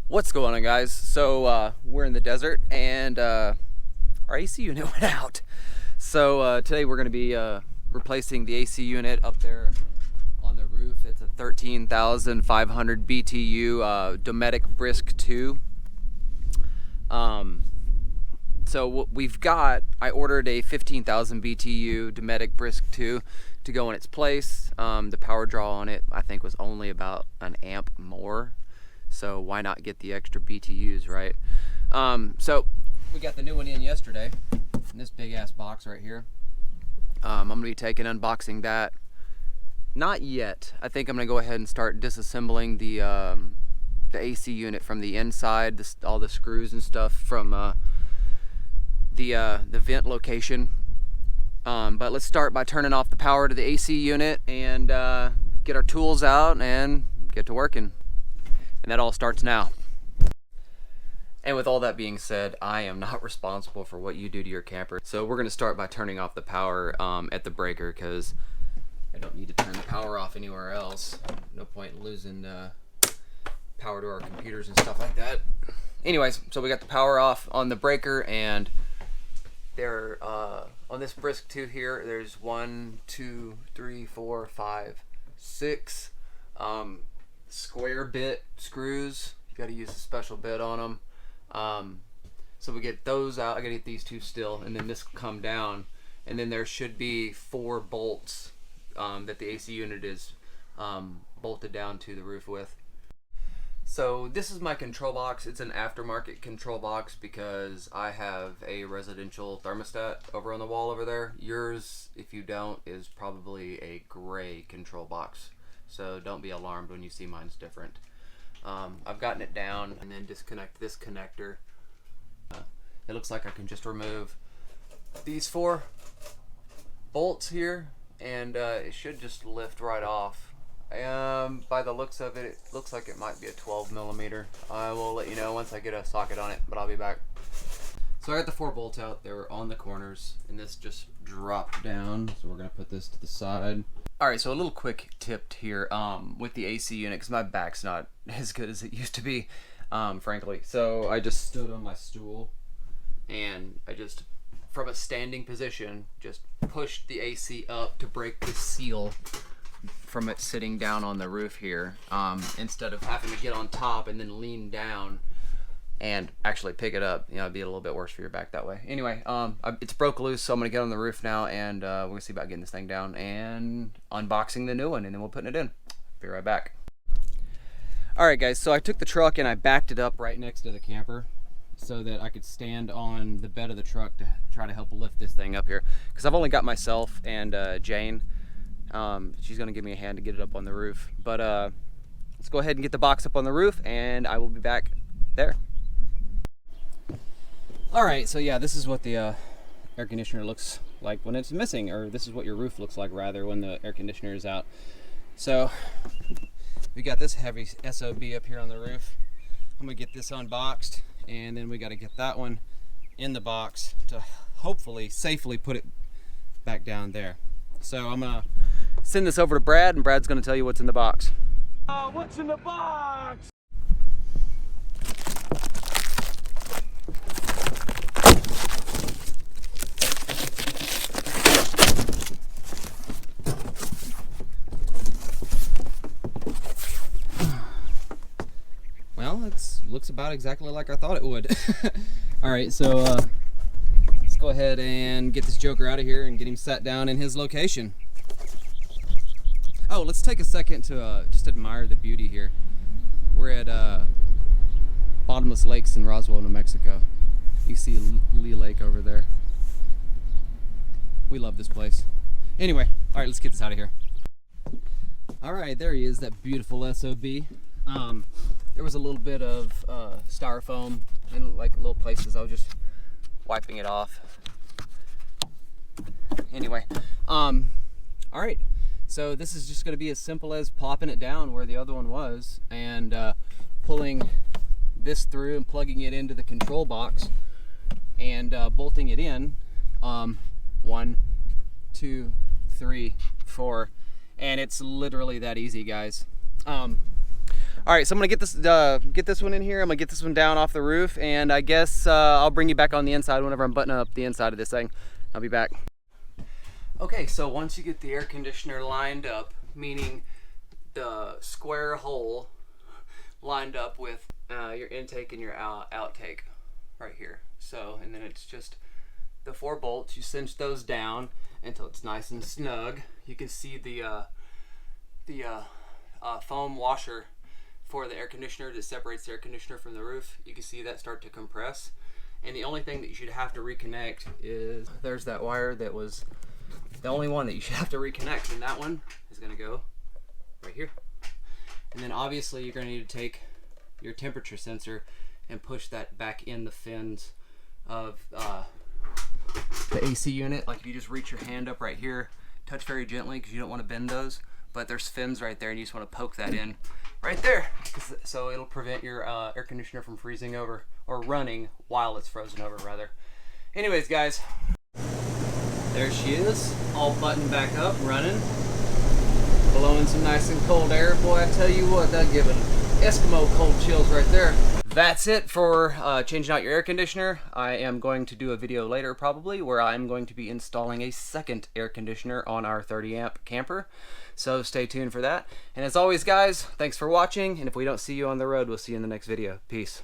What's going on, guys? So we're in the desert and our AC unit went out. So today we're going to be replacing the AC unit up there on the roof. It's a 13,500 BTU Dometic Brisk 2. So what we've got, I ordered a 15,000 BTU Dometic Brisk 2 to go in its place. The power draw on it I think was only about an amp more. So why not get the extra BTUs, right? So we got the new one in yesterday in this big ass box right here. I'm gonna be unboxing that. Not yet. I think I'm gonna go ahead and start disassembling the AC unit from the inside, all the screws and stuff from the vent location. But let's start by turning off the power to the AC unit and get our tools out and get to working. And that all starts now. And with all that being said, I am not responsible for what you do to your camper. So we're gonna start by turning off the power at the breaker, because I don't need to turn the power off anywhere else. No point in losing power to our computers and stuff like that. Anyways, so we got the power off on the breaker, and there on this Brisk 2 here, there's 1, 2, 3, 4, 5, 6 square bit screws. You got to use a special bit on them. So we get those out. I got to get these two still, and then this will come down, and then there should be 4 bolts that the AC unit is bolted down to the roof with. So this is my control box. It's an aftermarket control box because I have a residential thermostat over on the wall over there. Yours, if you don't, is probably a gray control box. So don't be alarmed when you see mine's different. I've gotten it down and then disconnect this connector. It looks like I can just remove these 4 bolts here, and it should just lift right off. By the looks of it, it looks like it might be a 12 millimeter. I will let you know once I get a socket on it, but I'll be back. So I got the 4 bolts out. They were on the corners, and this just dropped down. So we're gonna put this to the side. All right, so a little quick tip here with the AC unit, because my back's not as good as it used to be, frankly. So I just stood on my stool, and I just, from a standing position, just pushed the AC up to break the seal from it sitting down on the roof here, instead of having to get on top and then lean down and actually pick it up. You know, it'd be a little bit worse for your back that way. Anyway, it's broke loose, so I'm gonna get on the roof now, and we're gonna see about getting this thing down and unboxing the new one, and then we'll put it in. Be right back. All right, guys, so I took the truck and I backed it up right next to the camper so that I could stand on the bed of the truck to try to help lift this thing up here, because I've only got myself and Jane. She's gonna give me a hand to get it up on the roof, but let's go ahead and get the box up on the roof, and I will be back there. All right, so yeah, this is what the air conditioner looks like when it's missing, or this is what your roof looks like rather when the air conditioner is out. So we got this heavy SOB up here on the roof. I'm gonna get this unboxed, and then we got to get that one in the box to hopefully safely put it back down there. So I'm gonna send this over to Brad, and Brad's gonna tell you what's in the box. What's in the box? Well, it looks about exactly like I thought it would. All right, so let's go ahead and get this joker out of here and get him sat down in his location. Oh, let's take a second to just admire the beauty here. We're at Bottomless Lakes in Roswell, New Mexico. You can see Lee Lake over there. We love this place. Anyway, all right, let's get this out of here. All right, there he is, that beautiful SOB. There was a little bit of styrofoam in like little places. I was just wiping it off. Anyway, all right. So this is just going to be as simple as popping it down where the other one was, and pulling this through and plugging it into the control box and bolting it in. 1, 2, 3, 4, and it's literally that easy, guys. All right, so I'm gonna get this one in here. I'm gonna get this one down off the roof, and I guess I'll bring you back on the inside whenever I'm buttoning up the inside of this thing. I'll be back. Okay, so once you get the air conditioner lined up, meaning the square hole lined up with your intake and your outtake right here. So, and then it's just the 4 bolts. You cinch those down until it's nice and snug. You can see the foam washer for the air conditioner that separates the air conditioner from the roof. You can see that start to compress. And the only thing that you should have to reconnect is, there's that wire that was the only one that you should have to reconnect, and that one is going to go right here. And then obviously you're going to need to take your temperature sensor and push that back in the fins of the AC unit. Like if you just reach your hand up right here, touch very gently because you don't want to bend those, but there's fins right there and you just want to poke that in right there, so it'll prevent your air conditioner from freezing over, or running while it's frozen over rather. Anyways guys, there she is, all buttoned back up, running, blowing some nice and cold air. Boy, I tell you what, that giving Eskimo cold chills right there. That's it for changing out your air conditioner. I am going to do a video later probably where I'm going to be installing a second air conditioner on our 30 amp camper. So stay tuned for that. And as always guys, thanks for watching, and if we don't see you on the road, we'll see you in the next video. Peace.